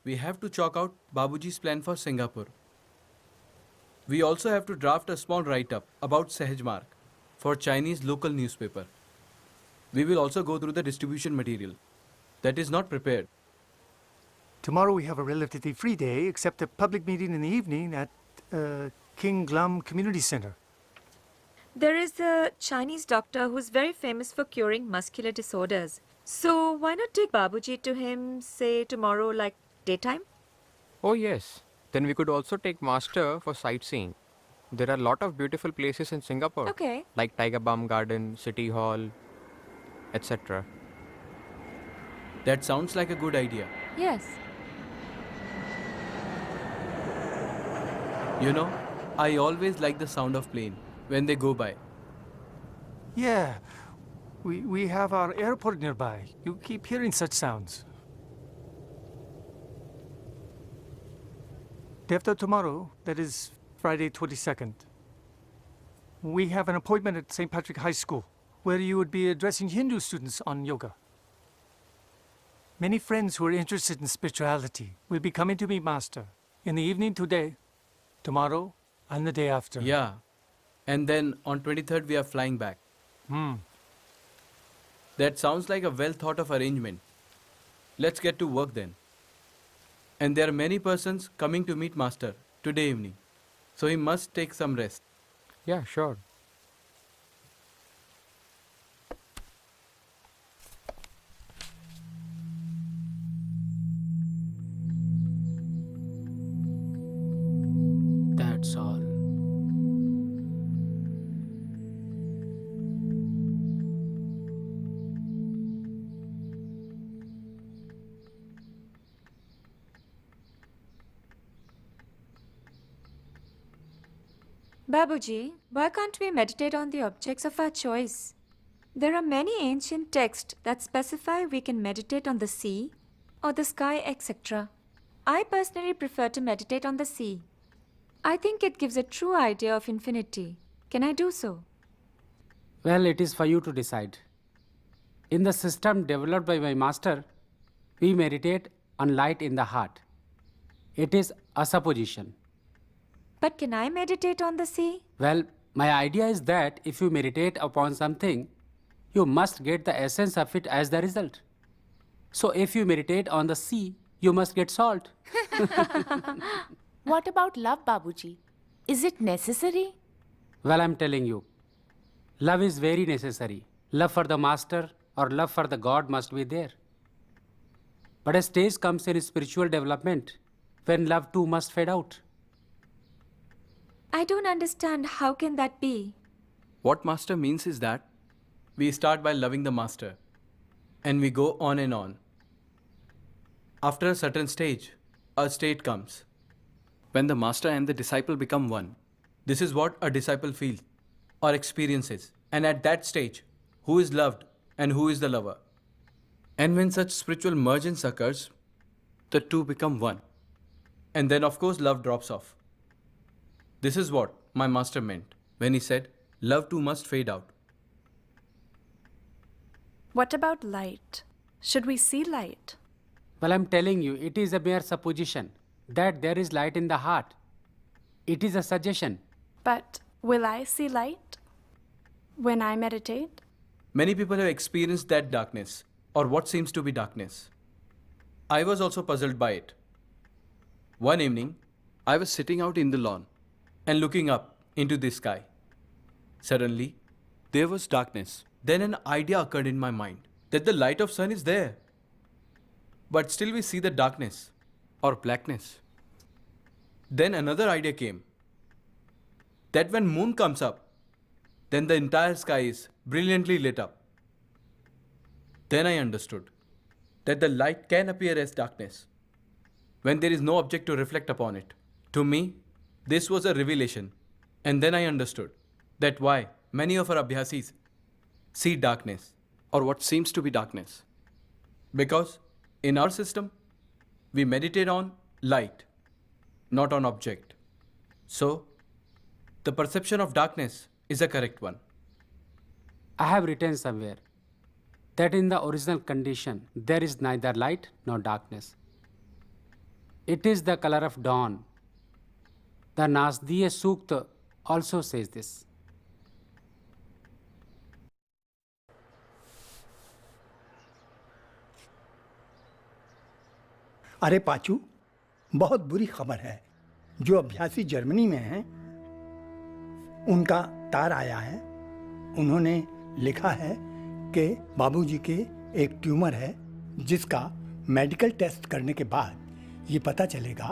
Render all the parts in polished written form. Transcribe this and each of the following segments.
we have to chalk out Babuji's plan for Singapore. We also have to draft a small write-up about Sehajmark for Chinese local newspaper. We will also go through the distribution material that is not prepared. Tomorrow we have a relatively free day, except a public meeting in the evening at King Glum Community Center. There is a Chinese doctor who's very famous for curing muscular disorders. So why not take Babuji to him, say tomorrow, like daytime? Oh, yes. Then we could also take Master for sightseeing. There are a lot of beautiful places in Singapore. Okay. Like Tiger Balm Garden, City Hall, etc. That sounds like a good idea. Yes. You know, I always like the sound of plane when they go by. Yeah, we have our airport nearby. You keep hearing such sounds. Day after tomorrow, that is Friday 22nd, we have an appointment at St. Patrick High School, where you would be addressing Hindu students on yoga. Many friends who are interested in spirituality will be coming to meet Master in the evening today, tomorrow, and the day after. Yeah. And then on 23rd we are flying back. That sounds like a well thought of arrangement. Let's get to work then. And there are many persons coming to meet Master today evening. So he must take some rest. Yeah, sure. That's all. Babuji, why can't we meditate on the objects of our choice? There are many ancient texts that specify we can meditate on the sea or the sky, etc. I personally prefer to meditate on the sea. I think it gives a true idea of infinity. Can I do so? Well, it is for you to decide. In the system developed by my master, we meditate on light in the heart. It is a supposition. But can I meditate on the sea? Well, my idea is that if you meditate upon something, you must get the essence of it as the result. So if you meditate on the sea, you must get salt. What about love, Babuji? Is it necessary? Well, I'm telling you, love is very necessary. Love for the master or love for the God must be there. But a stage comes in spiritual development when love too must fade out. I don't understand. How can that be? What Master means is that we start by loving the Master and we go on and on. After a certain stage, a state comes when the Master and the disciple become one. This is what a disciple feels or experiences. And at that stage, who is loved and who is the lover? And when such spiritual mergence occurs, the two become one. And then of course love drops off. This is what my master meant when he said, love too must fade out. What about light? Should we see light? Well, I'm telling you, it is a mere supposition that there is light in the heart. It is a suggestion. But will I see light when I meditate? Many people have experienced that darkness, or what seems to be darkness. I was also puzzled by it. One evening, I was sitting out in the lawn and looking up into the sky. Suddenly, there was darkness. Then an idea occurred in my mind that the light of sun is there. But still we see the darkness or blackness. Then another idea came that when moon comes up, then the entire sky is brilliantly lit up. Then I understood that the light can appear as darkness when there is no object to reflect upon it. To me, this was a revelation. And then I understood that why many of our Abhyasis see darkness or what seems to be darkness. Because in our system, we meditate on light, not on object. So, the perception of darkness is a correct one. I have written somewhere that in the original condition, there is neither light nor darkness. It is the color of dawn. The Nasdiya Sukta also says this. अरे पाचू, बहुत बुरी खबर है। जो अभ्यासी Germany में हैं, उनका तार आया है। उन्होंने लिखा है कि बाबूजी के एक ट्यूमर है, जिसका मेडिकल टेस्ट करने के बाद ये पता चलेगा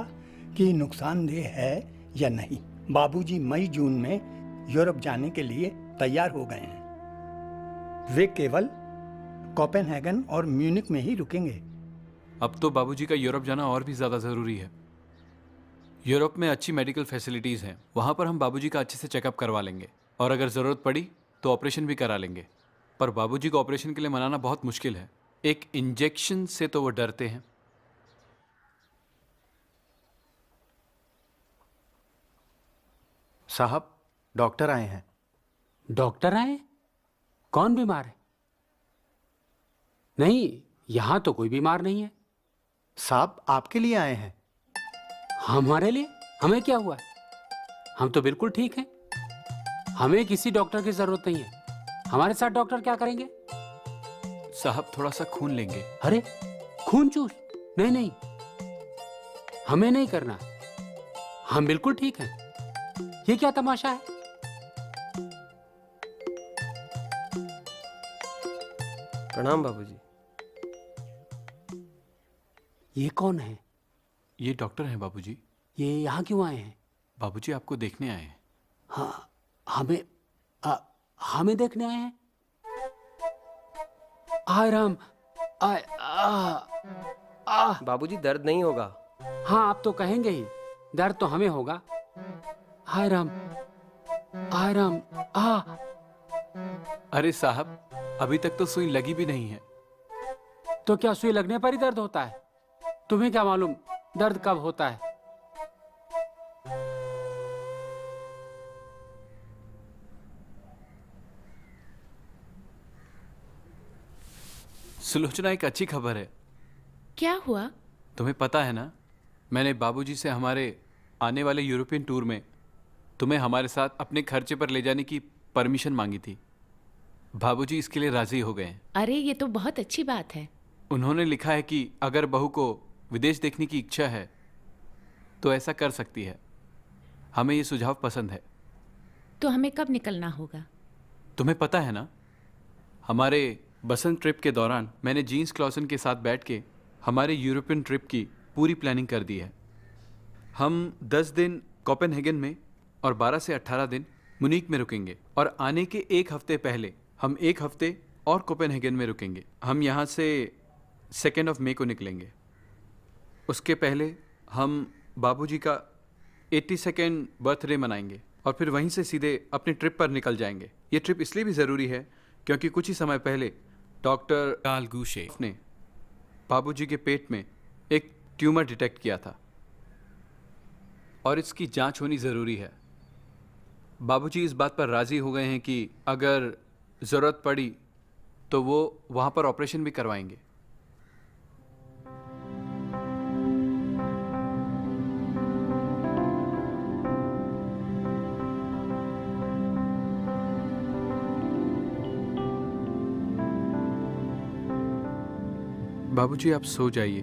कि नुकसानदेह है या नहीं। बाबूजी मई जून में यूरोप जाने के लिए तैयार हो गए हैं। वे केवल कोपेनहेगन और म्यूनिक में ही रुकेंगे। अब तो बाबूजी का यूरोप जाना और भी ज़्यादा ज़रूरी है। यूरोप में अच्छी मेडिकल फैसिलिटीज़ हैं, वहाँ पर हम बाबूजी का अच्छे से चेकअप करवा लेंगे और अगर ज़रूरत पड़ी तो ऑपरेशन भी करा लेंगे। पर बाबूजी को ऑपरेशन के लिए मनाना बहुत मुश्किल है। एक इंजेक्शन से तो वो डरते हैं। साहब, डॉक्टर आए हैं। डॉक्टर आए? कौन बीमार है? नहीं, यहां तो कोई बीमार नहीं है। साहब, आपके लिए आए हैं। हमारे लिए? हमें क्या हुआ है? हम तो बिल्कुल ठीक हैं। हमें किसी डॉक्टर की जरूरत नहीं है। हमारे साथ डॉक्टर क्या करेंगे? साहब, थोड़ा सा खून लेंगे। अरे, खून चूस? नहीं नहीं, हमें नहीं करना। हम बिल्कुल ठीक हैं। ये क्या तमाशा है? प्रणाम बाबूजी। ये कौन है? ये डॉक्टर हैं बाबूजी। ये यहाँ क्यों आए हैं? बाबूजी आपको देखने आए हैं। हाँ, हमें देखने आए हैं? हाय राम, बाबूजी दर्द नहीं होगा। हाँ, आप तो कहेंगे ही। दर्द तो हमें होगा। हाय राम, हाय राम, अरे साहब, अभी तक तो सुई लगी भी नहीं है। तो क्या सुई लगने पर ही दर्द होता है? तुम्हें क्या मालूम दर्द कब होता है? सुलोचना, एक अच्छी खबर है। क्या हुआ? तुम्हें पता है ना, मैंने बाबूजी से हमारे आने वाले यूरोपियन टूर में तुम्हें हमारे साथ अपने खर्चे पर ले जाने की परमिशन मांगी थी। बाबूजी इसके लिए राजी हो गए हैं। अरे, ये तो बहुत अच्छी बात है। उन्होंने लिखा है कि अगर बहू को विदेश देखने की इच्छा है तो ऐसा कर सकती है। हमें ये सुझाव पसंद है। तो हमें कब निकलना होगा? तुम्हें पता है ना, हमारे बसंत ट्रिप के दौरान मैंने जीन्स क्लॉसन के साथ बैठ के हमारे यूरोपियन ट्रिप की पूरी प्लानिंग कर दी है। हम 10 दिन कोपेनहेगन में और 12 से 18 दिन मुनीक में रुकेंगे और आने के एक हफ्ते पहले हम एक हफ्ते और कोपेनहेगन में रुकेंगे। हम यहाँ से 2 मई को निकलेंगे। उसके पहले हम बाबूजी का 82nd बर्थडे मनाएंगे और फिर वहीं से सीधे अपनी ट्रिप पर निकल जाएंगे। ये ट्रिप इसलिए भी ज़रूरी है क्योंकि कुछ ही समय पहले डॉक्टर कार्ल गूशे ने बाबूजी के पेट में एक ट्यूमर डिटेक्ट किया था और इसकी जांच होनी ज़रूरी है। बाबूजी इस बात पर राज़ी हो गए हैं कि अगर ज़रूरत पड़ी तो वो वहाँ पर ऑपरेशन भी करवाएंगे। बाबूजी, आप सो जाइए।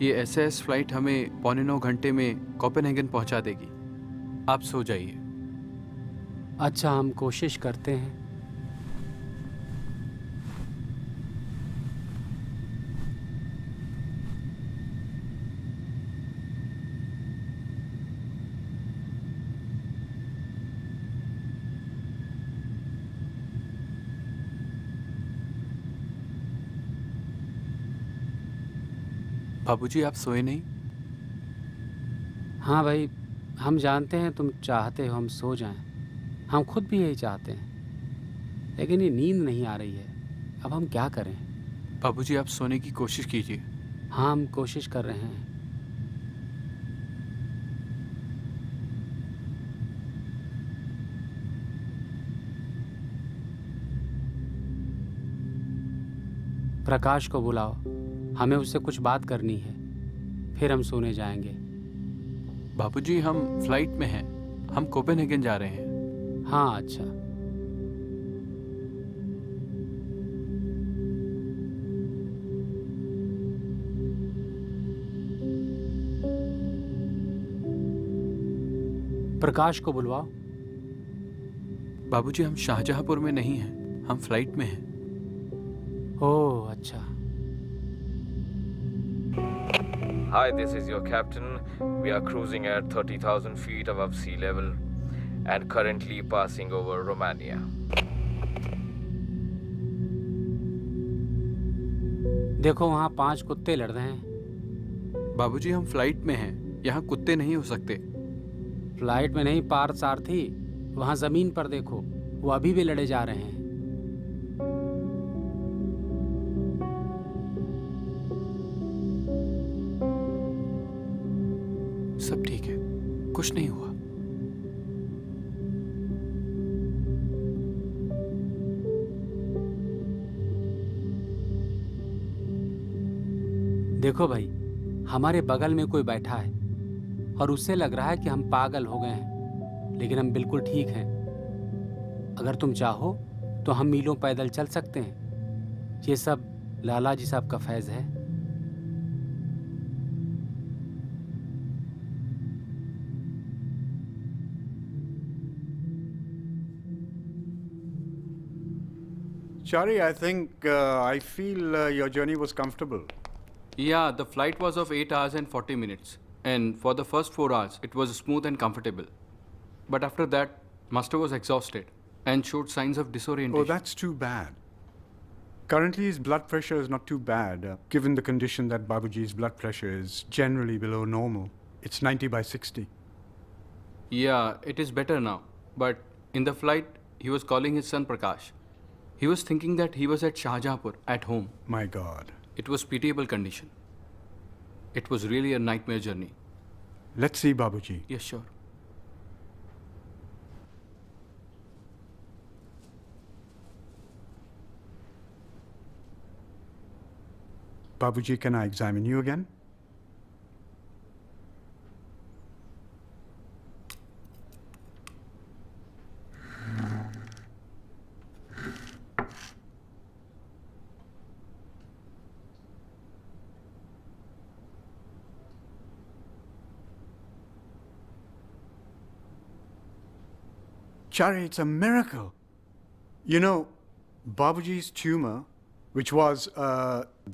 ये एसएएस फ्लाइट हमें 8.25 घंटे में कोपेनहेगन पहुंचा देगी। आप सो जाइए। अच्छा, हम कोशिश करते हैं। बाबूजी, आप सोए नहीं? हाँ भाई, हम जानते हैं तुम चाहते हो हम सो जाएं। हम खुद भी यही चाहते हैं, लेकिन ये नींद नहीं आ रही है। अब हम क्या करें? बाबूजी, आप सोने की कोशिश कीजिए। हाँ, हम कोशिश कर रहे हैं। प्रकाश को बुलाओ, हमें उससे कुछ बात करनी है। फिर हम सोने जाएंगे। बाबूजी, हम फ्लाइट में हैं। हम कोपेनहेगन जा रहे हैं। हाँ अच्छा। प्रकाश को बुलवाओ। बाबूजी, हम शाहजहांपुर में नहीं हैं। हम फ्लाइट में हैं। ओह अच्छा। Hi, this is your captain. We are cruising at 30,000 feet above sea level and currently passing over Romania. देखो वहाँ 5 कुत्ते लड़ रहे हैं। बाबूजी, हम फ्लाइट में हैं। यहाँ कुत्ते नहीं हो सकते। फ्लाइट में नहीं, पार्थ सारथी, वहाँ जमीन पर देखो, वो अभी भी लड़े जा रहे हैं। सब ठीक है, कुछ नहीं हुआ। देखो भाई, हमारे बगल में कोई बैठा है और उससे लग रहा है कि हम पागल हो गए हैं, लेकिन हम बिल्कुल ठीक हैं। अगर तुम चाहो तो हम मीलों पैदल चल सकते हैं। ये सब लाला जी साहब का फैज़ है। Chari, I feel your journey was comfortable. Yeah, the flight was of 8 hours and 40 minutes. And for the first 4 hours, it was smooth and comfortable. But after that, Master was exhausted and showed signs of disorientation. Oh, that's too bad. Currently, his blood pressure is not too bad, given the condition that Babuji's blood pressure is generally below normal. It's 90/60. Yeah, it is better now. But in the flight, he was calling his son Prakash. He was thinking that he was at Shahjahanpur, at home. My God. It was pitiable condition. It was really a nightmare journey. Let's see Babuji. Yes, sure. Babuji, can I examine you again? Chari, it's a miracle. You know, Babuji's tumor, which was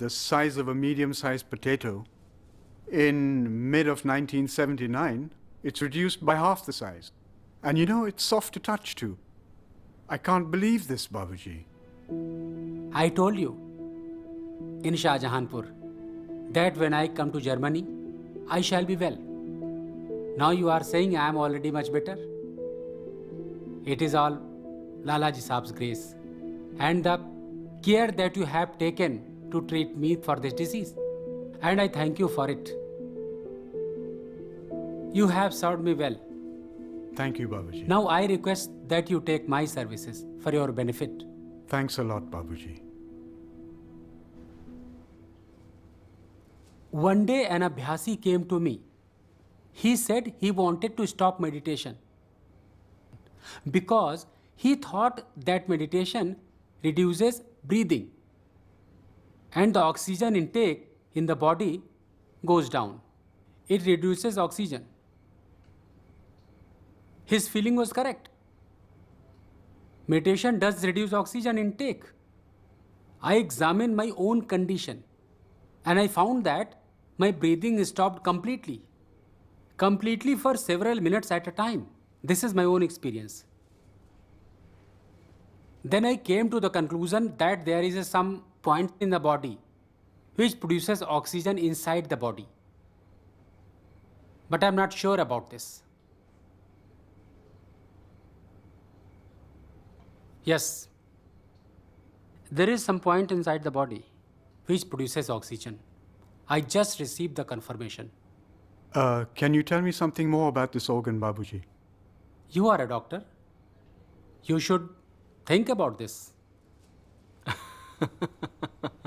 the size of a medium-sized potato, in mid of 1979, it's reduced by half the size. And you know, it's soft to touch too. I can't believe this, Babuji. I told you in Shahjahanpur that when I come to Germany, I shall be well. Now you are saying I am already much better. It is all Lalaji Saab's grace and the care that you have taken to treat me for this disease. And I thank you for it. You have served me well. Thank you, Babuji. Now I request that you take my services for your benefit. Thanks a lot, Babuji. One day an Abhyasi came to me. He said he wanted to stop meditation because he thought that meditation reduces breathing and the oxygen intake in the body goes down. It reduces oxygen. His feeling was correct. Meditation does reduce oxygen intake. I examined my own condition and I found that my breathing stopped completely for several minutes at a time. This is my own experience. Then I came to the conclusion that there is some point in the body which produces oxygen inside the body. But I'm not sure about this. Yes, there is some point inside the body which produces oxygen. I just received the confirmation. Can you tell me something more about this organ, Babuji? You are a doctor. You should think about this.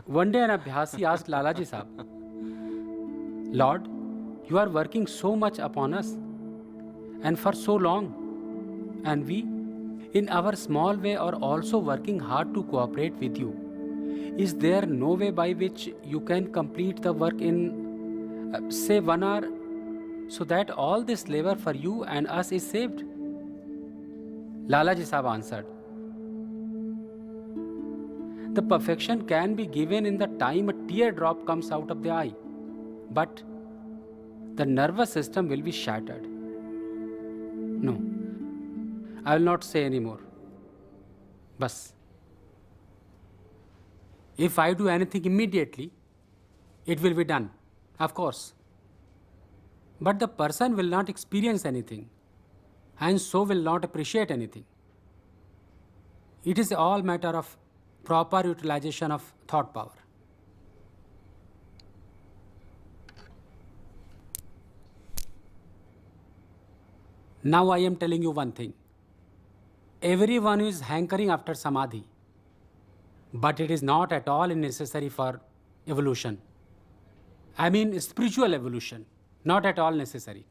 One day an Abhyasi asked Lalaji Saab, Lord, You are working so much upon us and for so long. And we, in our small way, are also working hard to cooperate with you. Is there no way by which you can complete the work in, say, 1 hour, so that all this labor for you and us is saved? Lalaji Sahab answered, the perfection can be given in the time a teardrop comes out of the eye, but the nervous system will be shattered. No, I will not say any more. Bas. If I do anything immediately, it will be done, of course. But the person will not experience anything, and so will not appreciate anything. It is all matter of proper utilization of thought power. Now I am telling you one thing. Everyone is hankering after samadhi, but it is not at all necessary for evolution. I mean spiritual evolution, not at all necessary.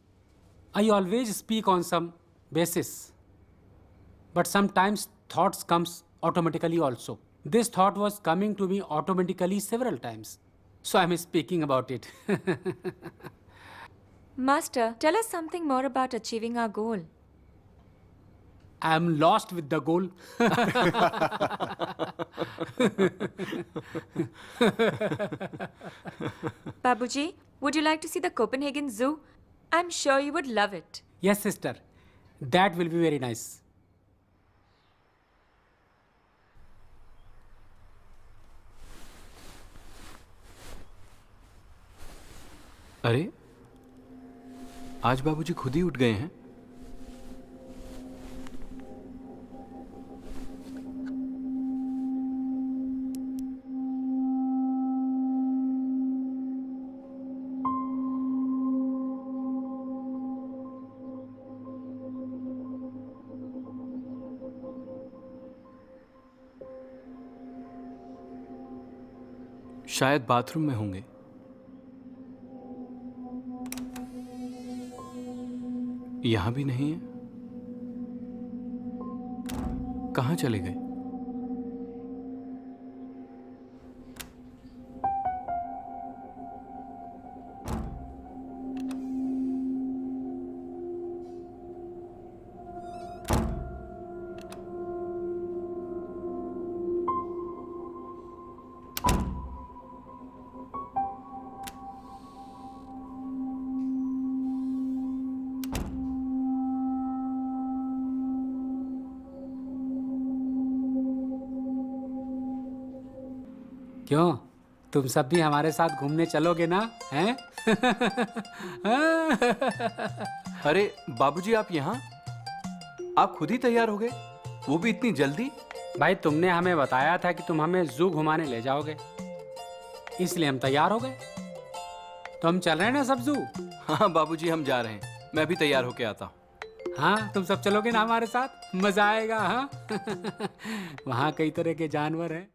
I always speak on some basis, but sometimes thoughts comes automatically also. This thought was coming to me automatically several times, so I am speaking about it. Master, tell us something more about achieving our goal. I am lost with the goal. Babuji, would you like to see the Copenhagen Zoo? I'm sure you would love it. Yes, sister. That will be very nice. अरे, आज बाबूजी खुद ही उठ गए हैं। शायद bathroom में होंगे। यहां भी नहीं है। कहां चले गए? क्यों, तुम सब भी हमारे साथ घूमने चलोगे ना? हैं? अरे बाबूजी, आप यहाँ? आप खुद ही तैयार हो गए, वो भी इतनी जल्दी? भाई, तुमने हमें बताया था कि तुम हमें जू घुमाने ले जाओगे, इसलिए हम तैयार हो गए। तो हम चल रहे हैं ना सब जू? हाँ बाबूजी, हम जा रहे हैं। मैं भी तैयार होके आता हूँ। हाँ, तुम सब चलोगे ना हमारे साथ? मजा आएगा। हाँ। वहाँ कई तरह के जानवर हैं।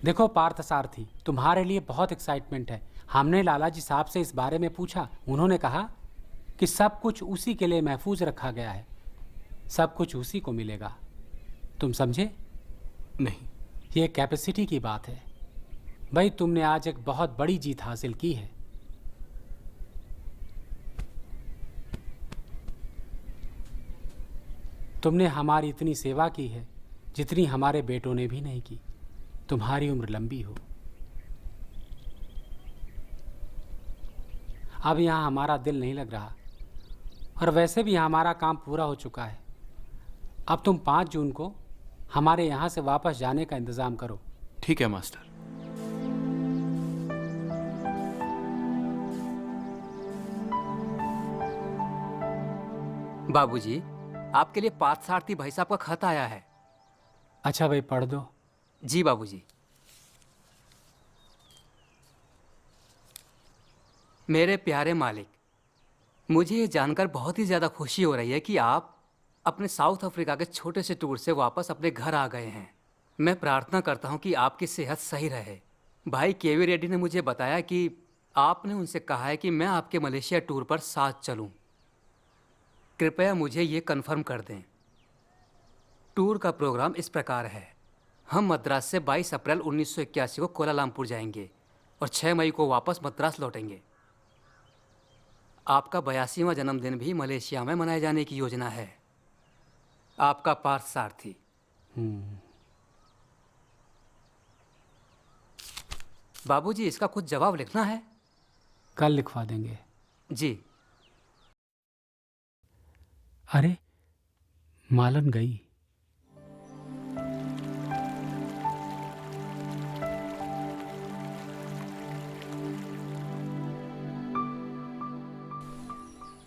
देखो पार्थ सारथी, तुम्हारे लिए बहुत एक्साइटमेंट है। हमने लाला जी साहब से इस बारे में पूछा, उन्होंने कहा कि सब कुछ उसी के लिए महफूज रखा गया है, सब कुछ उसी को मिलेगा। तुम समझे? नहीं। ये कैपेसिटी की बात है भाई। तुमने आज एक बहुत बड़ी जीत हासिल की है। तुमने हमारी इतनी सेवा की है जितनी हमारे बेटों ने भी नहीं की। तुम्हारी उम्र लंबी हो। अब यहाँ हमारा दिल नहीं लग रहा, और वैसे भी हमारा काम पूरा हो चुका है। अब तुम 5 जून को हमारे यहाँ से वापस जाने का इंतज़ाम करो। ठीक है मास्टर। बाबूजी, आपके लिए पार्थसारथी भाई साहब का खत आया है। अच्छा भाई, पढ़ दो। जी बाबूजी। मेरे प्यारे मालिक, मुझे ये जानकर बहुत ही ज़्यादा खुशी हो रही है कि आप अपने साउथ अफ्रीका के छोटे से टूर से वापस अपने घर आ गए हैं। मैं प्रार्थना करता हूँ कि आपकी सेहत सही रहे। भाई केवी रेड्डी ने मुझे बताया कि आपने उनसे कहा है कि मैं आपके मलेशिया टूर पर साथ चलूँ। कृपया मुझे ये कंफर्म कर दें। टूर का प्रोग्राम इस प्रकार है। हम मद्रास से 22 अप्रैल 1981 को कोलालमपुर जाएंगे और 6 मई को वापस मद्रास लौटेंगे। आपका 82वां जन्मदिन भी मलेशिया में मनाए जाने की योजना है। आपका पार्थ सारथी। बाबूजी, इसका कुछ जवाब लिखना है? कल लिखवा देंगे। जी। अरे मालन गई।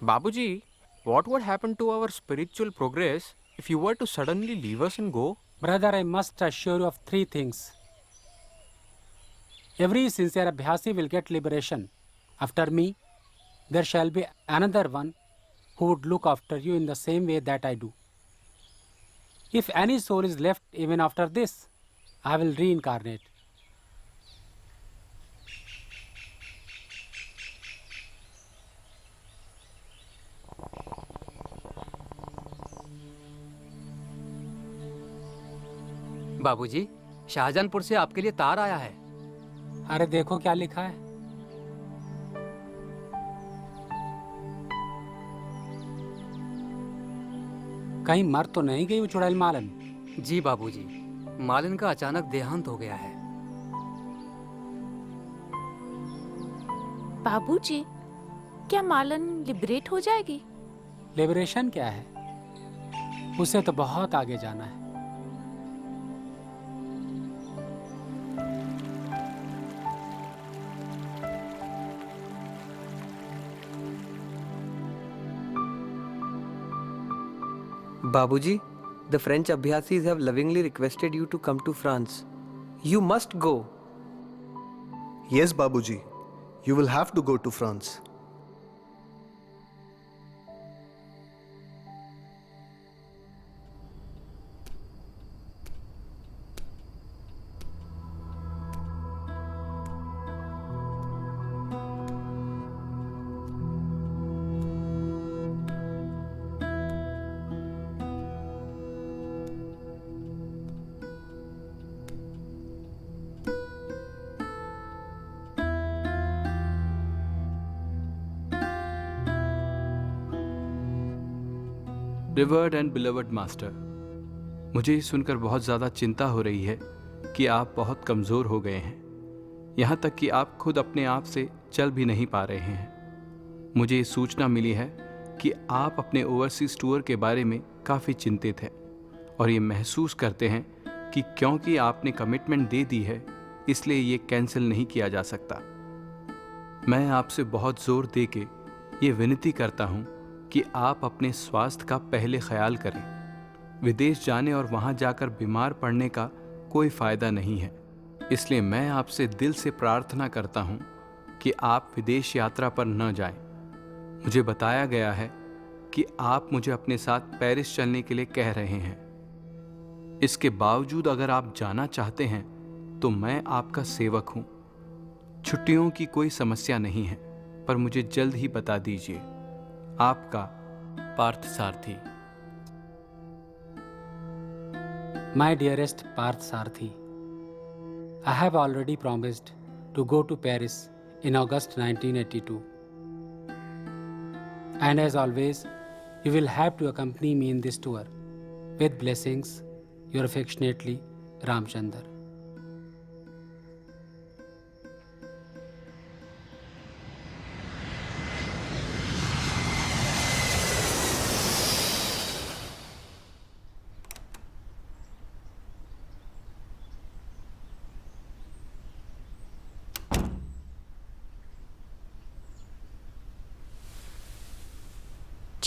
Babuji, what would happen to our spiritual progress if you were to suddenly leave us and go? Brother, I must assure you of 3 things. Every sincere Abhyasi will get liberation. After me, there shall be another one who would look after you in the same way that I do. If any soul is left even after this, I will reincarnate. बाबूजी, शाहजहानपुर से आपके लिए तार आया है। अरे देखो क्या लिखा है। कहीं मर तो नहीं गई वो चुड़ैल मालन? जी बाबूजी, मालन का अचानक देहांत हो गया है। बाबूजी, क्या मालन लिबरेट हो जाएगी? लिबरेशन क्या है? उसे तो बहुत आगे जाना है। Babuji, the French Abhyasis have lovingly requested you to come to France. You must go. Yes, Babuji. You will have to go to France. Revered and beloved master, मुझे ये सुनकर बहुत ज़्यादा चिंता हो रही है कि आप बहुत कमज़ोर हो गए हैं, यहाँ तक कि आप खुद अपने आप से चल भी नहीं पा रहे हैं। मुझे ये सूचना मिली है कि आप अपने ओवरसीज़ टूर के बारे में काफ़ी चिंतित हैं और ये महसूस करते हैं कि क्योंकि आपने कमिटमेंट दे दी है इसलिए ये कैंसिल नहीं किया जा सकता। मैं आपसे बहुत ज़ोर दे के ये विनती करता हूँ कि आप अपने स्वास्थ्य का पहले ख्याल करें। विदेश जाने और वहाँ जाकर बीमार पड़ने का कोई फ़ायदा नहीं है, इसलिए मैं आपसे दिल से प्रार्थना करता हूँ कि आप विदेश यात्रा पर न जाएं। मुझे बताया गया है कि आप मुझे अपने साथ पेरिस चलने के लिए कह रहे हैं। इसके बावजूद अगर आप जाना चाहते हैं तो मैं आपका सेवक हूं। छुट्टियों की कोई समस्या नहीं है, पर मुझे जल्द ही बता दीजिए। आपका पार्थ सारथी। My dearest Parth Sarthi, I have already promised to go to Paris in August 1982. And as always, you will have to accompany me in this tour. With blessings, your affectionately, Ramchandar.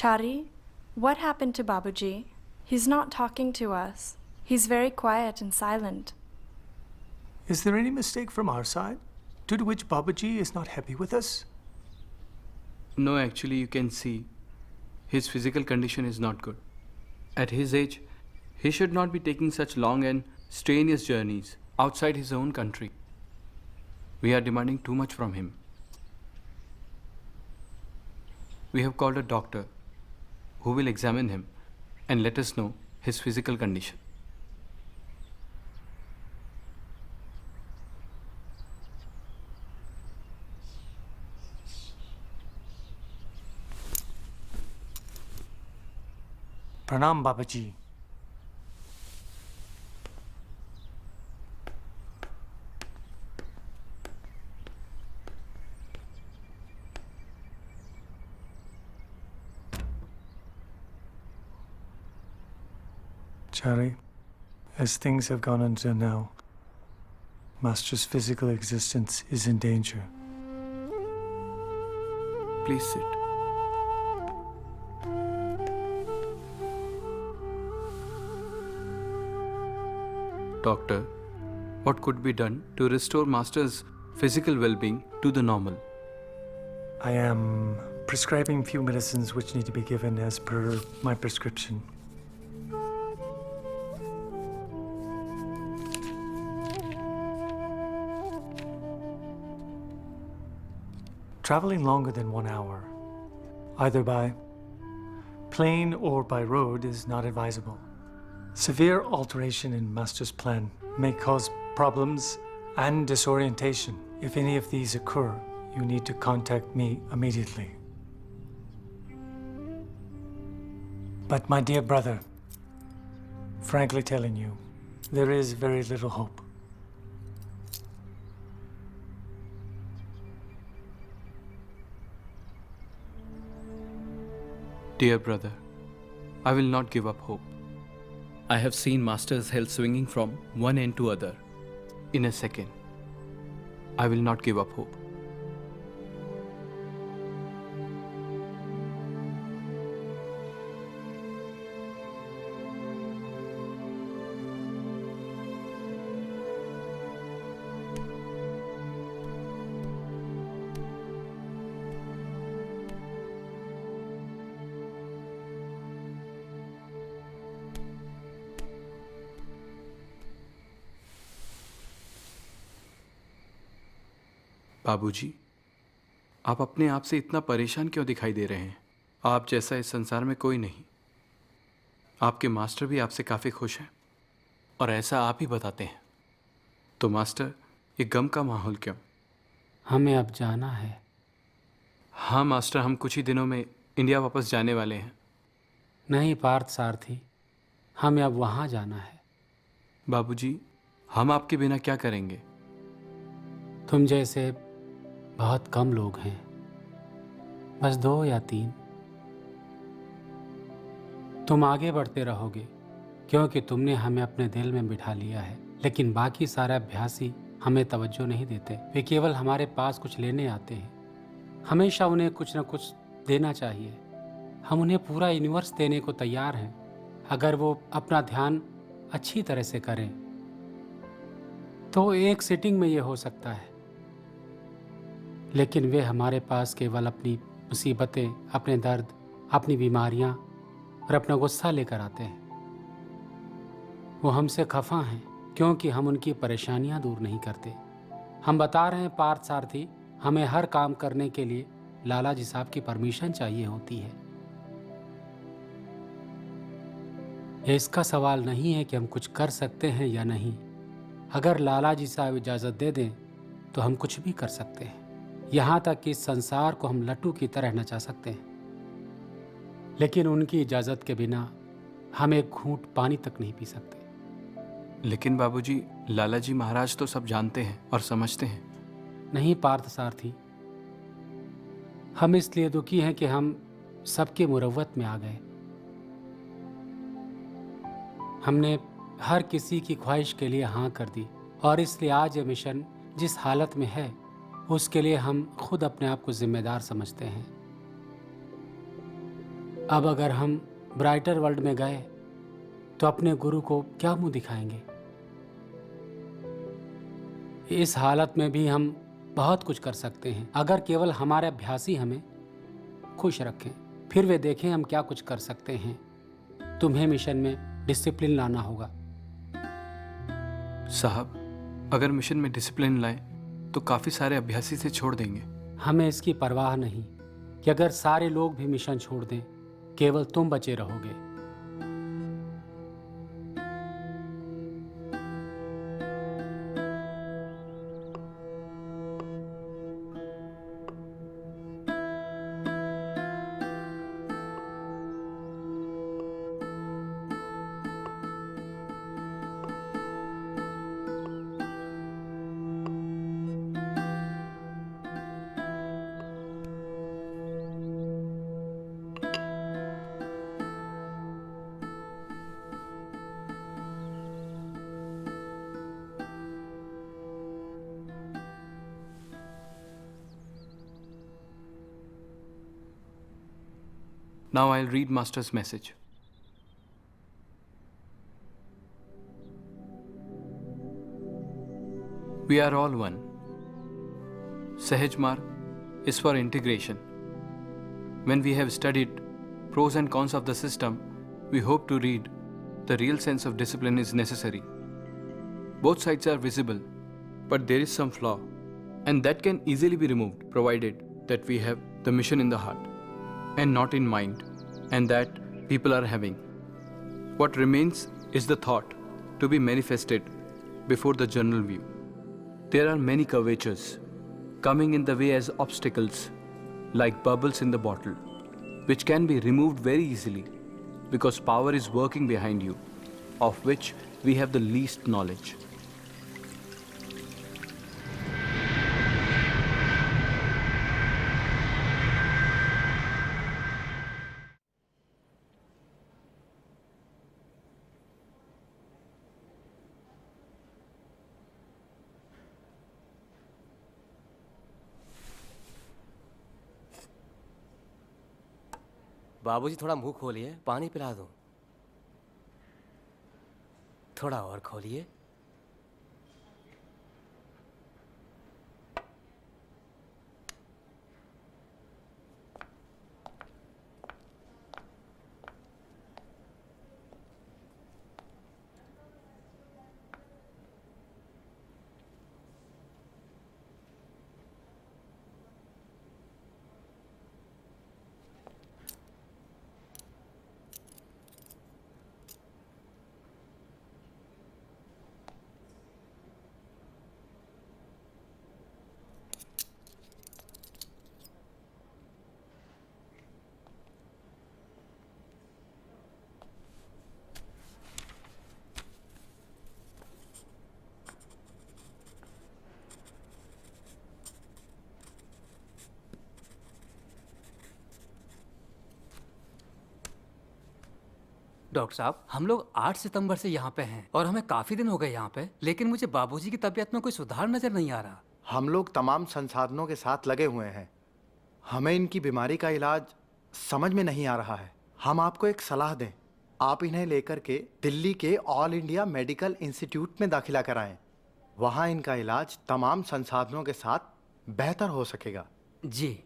Chari, what happened to Babuji? He's not talking to us. He's very quiet and silent. Is there any mistake from our side, due to which Babaji is not happy with us? No, actually, you can see his physical condition is not good. At his age, he should not be taking such long and strenuous journeys outside his own country. We are demanding too much from him. We have called a doctor who will examine him and let us know his physical condition. Pranam Babaji. Chari, as things have gone until now, Master's physical existence is in danger. Please sit. Doctor, what could be done to restore Master's physical well-being to the normal? I am prescribing few medicines which need to be given as per my prescription. Traveling longer than 1 hour, either by plane or by road, is not advisable. Severe alteration in Master's plan may cause problems and disorientation. If any of these occur, you need to contact me immediately. But my dear brother, frankly telling you, there is very little hope. Dear brother, I will not give up hope. I have seen Master's health swinging from one end to other in a second. I will not give up hope. बाबूजी, आप अपने आप से इतना परेशान क्यों दिखाई दे रहे हैं? आप जैसा इस संसार में कोई नहीं। आपके मास्टर भी आपसे काफ़ी खुश हैं और ऐसा आप ही बताते हैं। तो मास्टर, ये गम का माहौल क्यों? हमें अब जाना है। हाँ मास्टर, हम कुछ ही दिनों में इंडिया वापस जाने वाले हैं। नहीं पार्थ सारथी, हमें अब वहाँ जाना है। बाबूजी, हम आपके बिना क्या करेंगे? तुम जैसे बहुत कम लोग हैं, बस 2 या 3। तुम आगे बढ़ते रहोगे क्योंकि तुमने हमें अपने दिल में बिठा लिया है, लेकिन बाकी सारे अभ्यासी हमें तवज्जो नहीं देते। वे केवल हमारे पास कुछ लेने आते हैं। हमेशा उन्हें कुछ न कुछ देना चाहिए। हम उन्हें पूरा यूनिवर्स देने को तैयार हैं अगर वो अपना ध्यान अच्छी तरह से करें। तो एक सिटिंग में ये हो सकता है, लेकिन वे हमारे पास केवल अपनी मुसीबतें, अपने दर्द, अपनी बीमारियां और अपना गुस्सा लेकर आते हैं। वो हमसे खफा हैं क्योंकि हम उनकी परेशानियां दूर नहीं करते। हम बता रहे हैं पार्थ सारथी, हमें हर काम करने के लिए लाला जी साहब की परमिशन चाहिए होती है। ये इसका सवाल नहीं है कि हम कुछ कर सकते हैं या नहीं। अगर लाला जी साहब इजाज़त दे दें तो हम कुछ भी कर सकते हैं, यहाँ तक कि इस संसार को हम लट्टू की तरह नचा सकते हैं। लेकिन उनकी इजाज़त के बिना हम एक घूंट पानी तक नहीं पी सकते। लेकिन बाबूजी, लाला जी महाराज तो सब जानते हैं और समझते हैं। नहीं पार्थ सारथी, हम इसलिए दुखी हैं कि हम सबके मुरव्वत में आ गए। हमने हर किसी की ख्वाहिश के लिए हाँ कर दी और इसलिए आज ये मिशन जिस हालत में है उसके लिए हम खुद अपने आप को जिम्मेदार समझते हैं। अब अगर हम ब्राइटर वर्ल्ड में गए तो अपने गुरु को क्या मुंह दिखाएंगे? इस हालत में भी हम बहुत कुछ कर सकते हैं अगर केवल हमारे अभ्यासी हमें खुश रखें। फिर वे देखें हम क्या कुछ कर सकते हैं। तुम्हें मिशन में डिसिप्लिन लाना होगा। साहब, अगर मिशन में डिसिप्लिन लाए तो काफी सारे अभ्यासी से छोड़ देंगे। हमें इसकी परवाह नहीं कि अगर सारे लोग भी मिशन छोड़ दें, केवल तुम बचे रहोगे। Now I'll read Master's message. We are all one. Sahaj Marg is for integration. When we have studied pros and cons of the system, we hope to read the real sense of discipline is necessary. Both sides are visible, but there is some flaw, and that can easily be removed provided that we have the mission in the heart and not in mind, and that people are having. What remains is the thought to be manifested before the general view. There are many curvatures coming in the way as obstacles, like bubbles in the bottle, which can be removed very easily because power is working behind you, of which we have the least knowledge. बाबूजी थोड़ा मुंह खोलिए, पानी पिला दूं। थोड़ा और खोलिए। डॉक्टर साहब, हम लोग 8 सितंबर से यहाँ पे हैं और हमें काफी दिन हो गए यहाँ पे, लेकिन मुझे बाबूजी की तबीयत में कोई सुधार नजर नहीं आ रहा। हम लोग तमाम संसाधनों के साथ लगे हुए हैं। हमें इनकी बीमारी का इलाज समझ में नहीं आ रहा है। हम आपको एक सलाह दें, आप इन्हें लेकर के दिल्ली के ऑल इंडिया मेडिकल इंस्टीट्यूट में दाखिला कराएं। वहाँ इनका इलाज तमाम संसाधनों के साथ बेहतर हो सकेगा। जी।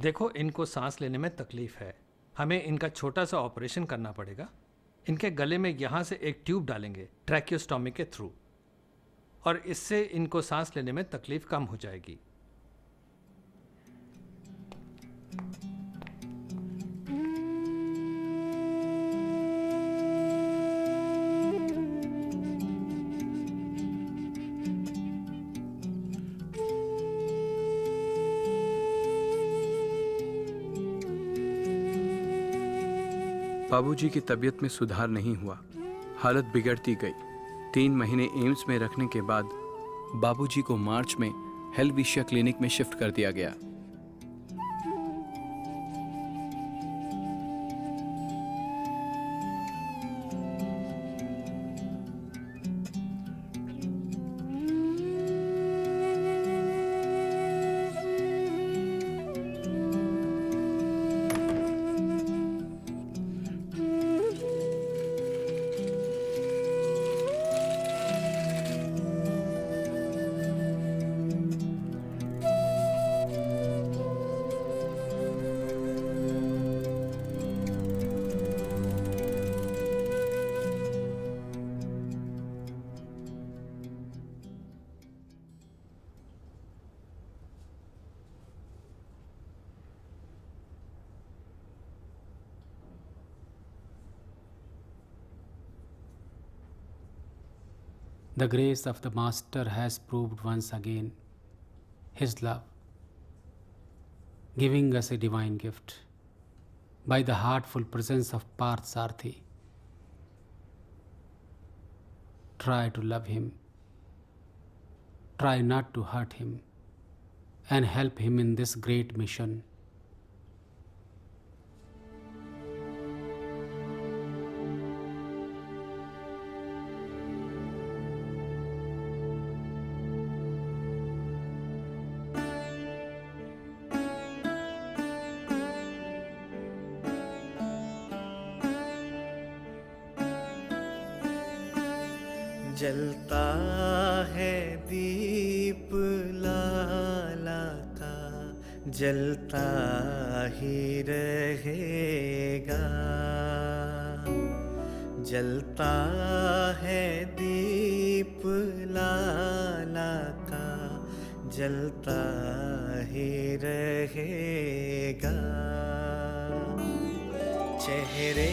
देखो, इनको सांस लेने में तकलीफ है, हमें इनका छोटा सा ऑपरेशन करना पड़ेगा। इनके गले में यहाँ से एक ट्यूब डालेंगे ट्रैकियोस्टोमी के थ्रू, और इससे इनको सांस लेने में तकलीफ कम हो जाएगी। बाबूजी की तबीयत में सुधार नहीं हुआ, हालत बिगड़ती गई। 3 महीने एम्स में रखने के बाद बाबूजी को मार्च में हेल्वेशिया क्लिनिक में शिफ्ट कर दिया गया। The grace of the Master has proved once again His love, giving us a divine gift by the heartful presence of Parth Sarthi. Try to love him, try not to hurt him, and help him in this great mission. जलता है दीप लाला का, जलता ही रहेगा। जलता है दीप लाला का, जलता ही रहेगा। चेहरे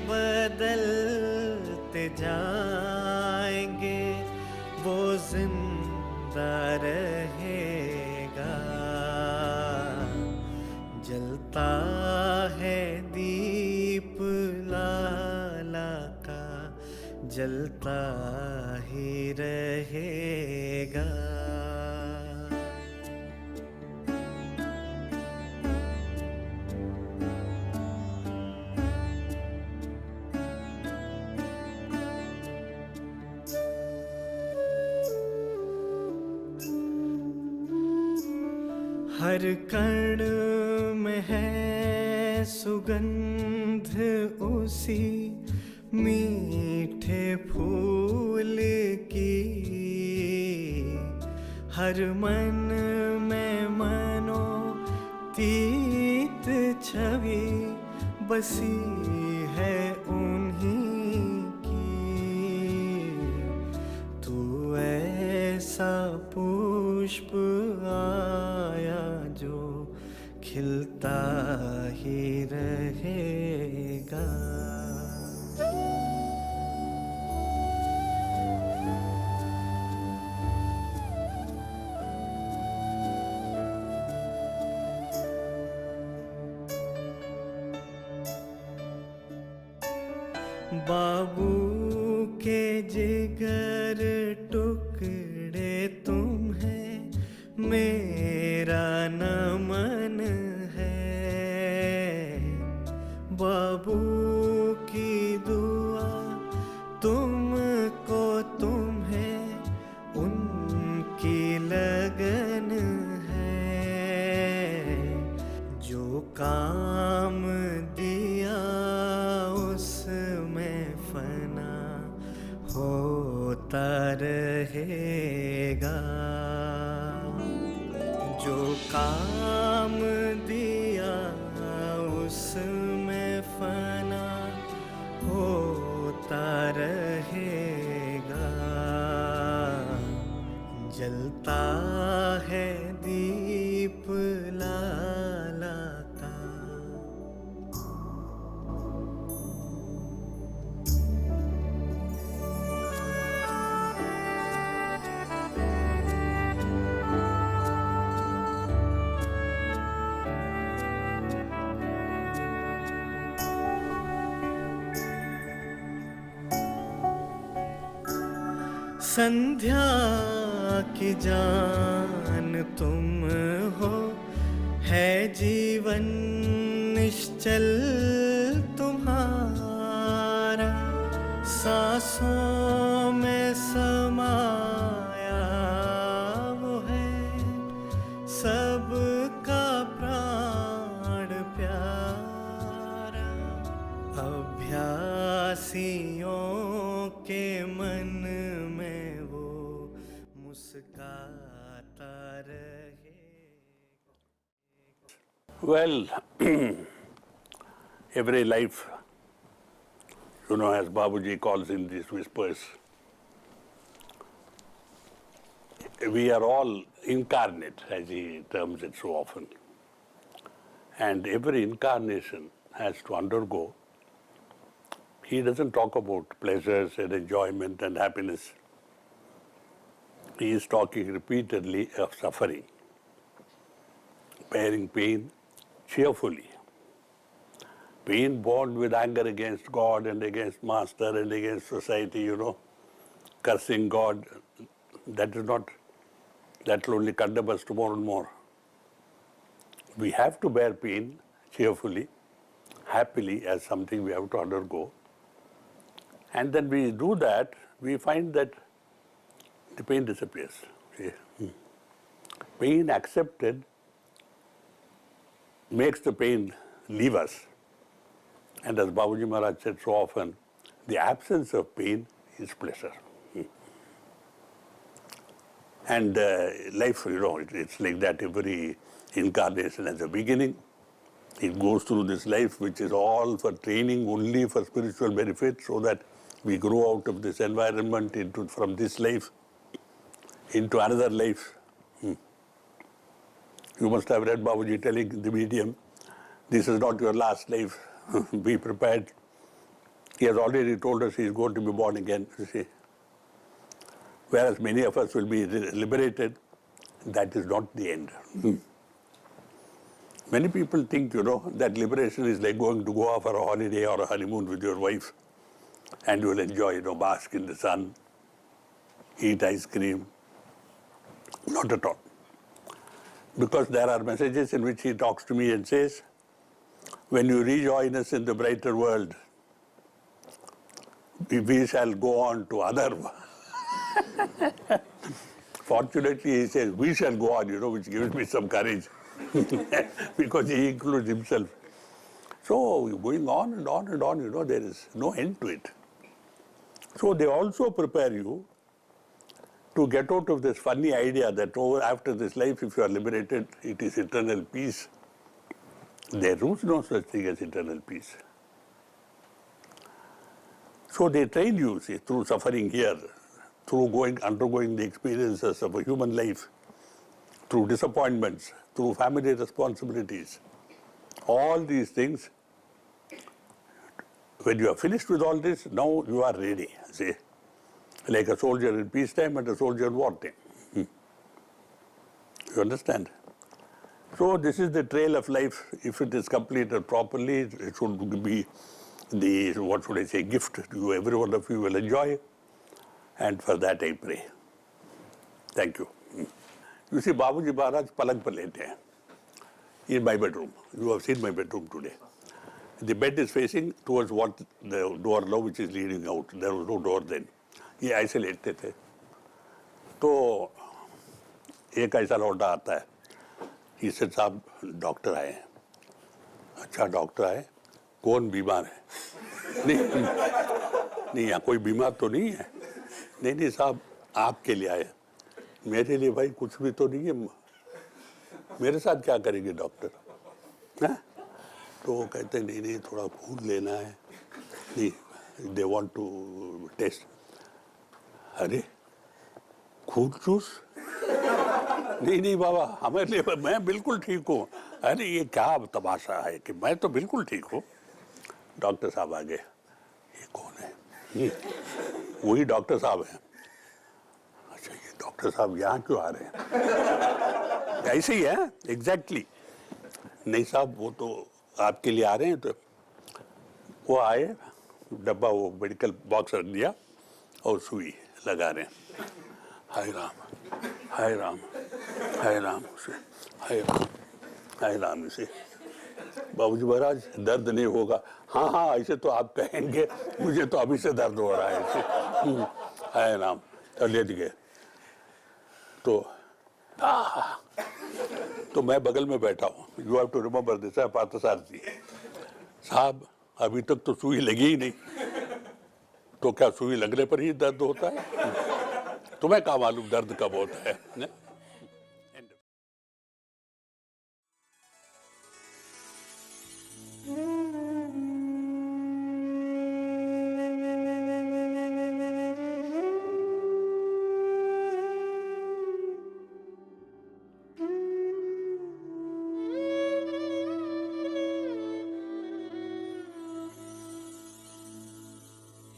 बदलते जाएंगे, वो जिंदा रहेगा। जलता है दीप लाला का, जलता ही रहेगा। हर कण में है सुगंध उसी मीठे फूल की। हर मन में मनो तीत छवि बसी है उन्हीं की। तू ऐसा पुष्प आया जो खिलता ही रहेगा। बाबू के जिगर टुकड़े तुम्हें मेरा नमन है। बाबू की दुआ तुमको, तुम्हें उनकी लगन है। जो काम दिया उसमें फना होता रहेगा। जो काम दिया जलता है दीप लाला का। संध्या की जान तुम हो, है जीवन निश्चल तुम्हारा, सांसों में समाया वो है सबका प्राण प्यारा। अभ्यासियों के मन में वो मुस्काता रहे। Well, every life, you know, as Babuji calls in these whispers, we are all incarnate, as he terms it so often. And every incarnation has to undergo. He doesn't talk about pleasures and enjoyment and happiness. He is talking repeatedly of suffering, bearing pain cheerfully. Pain born with anger against God and against master and against society, you know, cursing God, that will only condemn us to more and more. We have to bear pain cheerfully, happily, as something we have to undergo. And then we do that, we find that the pain disappears. See? Pain accepted makes the pain leave us. And as Babuji Maharaj said so often, the absence of pain is pleasure. And life, you know, it's like that. Every incarnation has a beginning. It goes through this life, which is all for training, only for spiritual benefit, so that we grow out of this environment from this life into another life. You must have read Babuji telling the medium, this is not your last life, be prepared. He has already told us he is going to be born again, you see. Whereas many of us will be liberated, that is not the end. Many people think, you know, that liberation is like going to go off for a holiday or a honeymoon with your wife, and you will enjoy, you know, bask in the sun, eat ice cream. Not at all. Because there are messages in which he talks to me and says, when you rejoin us in the brighter world, we shall go on to other. Fortunately, he says, we shall go on, you know, which gives me some courage, because he includes himself. So, going on and on and on, you know, there is no end to it. So, they also prepare you to get out of this funny idea that after this life, if you are liberated, it is eternal peace. There is no such thing as eternal peace. So they train you, see, through suffering here, through undergoing the experiences of a human life, through disappointments, through family responsibilities. All these things, when you are finished with all this, now you are ready, see. Like a soldier in peacetime and a soldier in wartime. You understand? So this is the trail of life. If it is completed properly, it should be the, what should I say, gift you, every one of you will enjoy. And for that I pray. Thank you. You see, Babuji Maharaj palang par lete hain. In my bedroom. You have seen my bedroom today. The bed is facing towards what the door now which is leading out. There was no door then. ये ऐसे लेटते थे तो एक ऐसा लौटा आता है इससे साहब डॉक्टर आए हैं अच्छा डॉक्टर आए कौन बीमार है नहीं यहाँ कोई बीमार तो नहीं है नहीं साहब आपके लिए आए मेरे लिए भाई कुछ भी तो नहीं है मेरे साथ क्या करेंगे डॉक्टर हैं तो वो कहते नहीं थोड़ा खून लेना है नहीं दे वांट टू टेस्ट अरे खून चूस नहीं नहीं बाबा, हमें लिए मैं बिल्कुल ठीक हूँ। अरे ये क्या तमाशा है कि मैं तो बिल्कुल ठीक हूँ। डॉक्टर साहब आ गए। ये कौन है? वही डॉक्टर साहब हैं। अच्छा, ये डॉक्टर साहब यहाँ क्यों आ रहे हैं? ऐसे ही है एग्जैक्टली। नहीं साहब, वो तो आपके लिए आ रहे हैं। तो वो आए, डब्बा वो मेडिकल बॉक्स रख दिया और सुई लगा रहे हैं। हाय राम, हाय राम, हाय राम, हाय राम, हाय राम। इसे बाबूजी महाराज दर्द नहीं होगा? हाँ हाँ, ऐसे तो आप कहेंगे, मुझे तो अभी से दर्द हो रहा है इसे। हाय राम। तो लेट गए। तो मैं बगल में बैठा हूँ। You have to remember this है पार्थसारथी साहब। अभी तक तो सुई लगी ही नहीं, तो क्या सुई लगने पर ही दर्द होता है? तुम्हें क्या मालूम दर्द कब होता है? ने?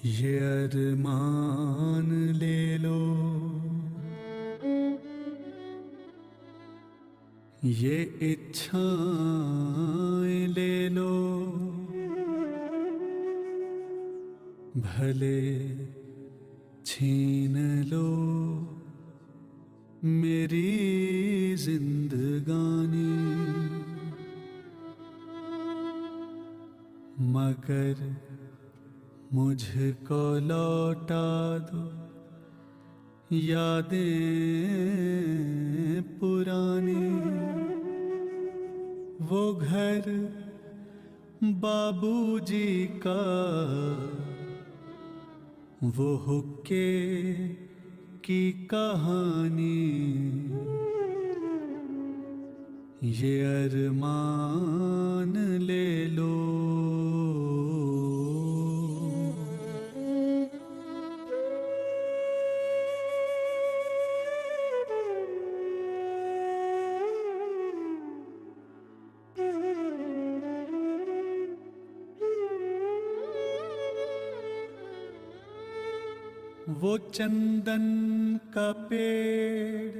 ये अरमान ले लो, ये इच्छाएं ले लो, भले छीन लो मेरी जिंदगानी, मगर मुझको लौटा दो यादें पुरानी। वो घर बाबूजी का, वो हुक्के की कहानी, ये अरमान ले लो। वो चंदन का पेड़,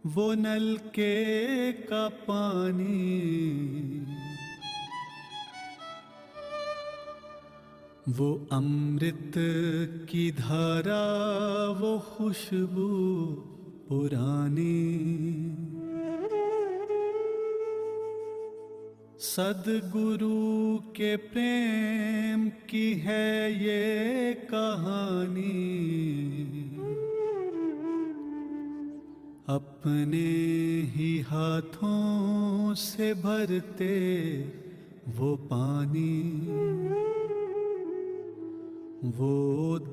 वो नलके का पानी, वो अमृत की धारा, वो खुशबू पुरानी, सदगुरु के प्रेम की है ये कहानी, अपने ही हाथों से भरते वो पानी, वो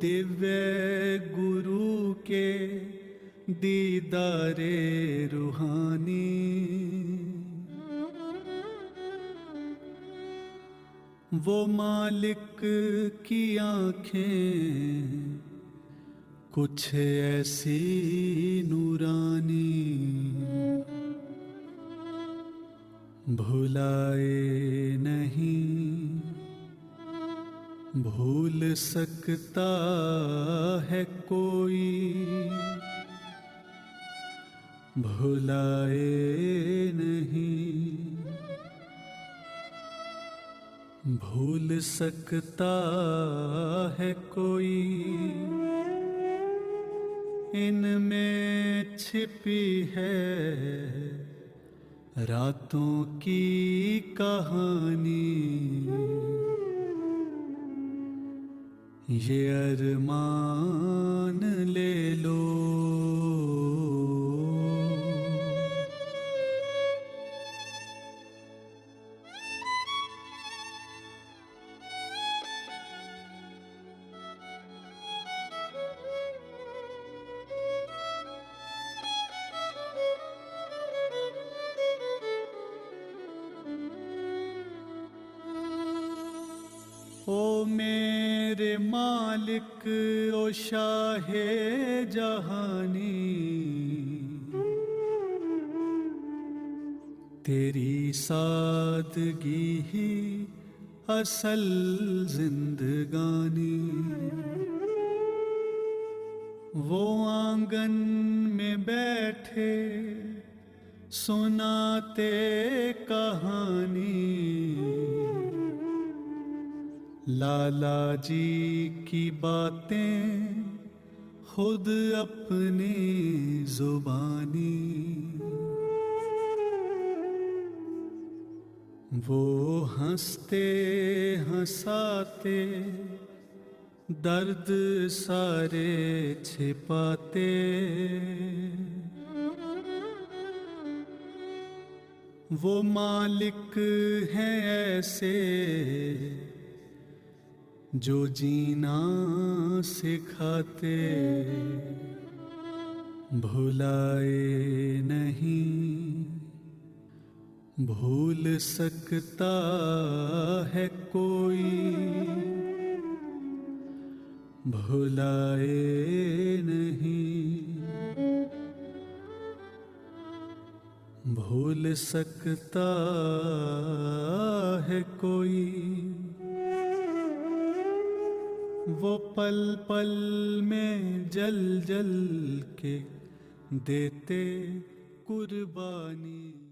दिव्य गुरु के दीदारे रूहानी, वो मालिक की आंखें कुछ ऐसी नूरानी, भुलाए नहीं भूल सकता है कोई, भुलाए नहीं भूल सकता है कोई, इनमें छिपी है रातों की कहानी, ये अरमान ले लो। ओ मेरे मालिक, ओ शाहे जहानी, तेरी सादगी ही असल जिंदगानी। वो आंगन में बैठे सुनाते कहानी, लाला जी की बातें खुद अपनी जुबानी। वो हंसते हंसाते दर्द सारे छिपाते, वो मालिक हैं ऐसे जो जीना सिखाते, भुलाए नहीं भूल सकता है कोई, भुलाए नहीं भूल सकता है कोई। वो पल पल में जल जल के देते कुर्बानी।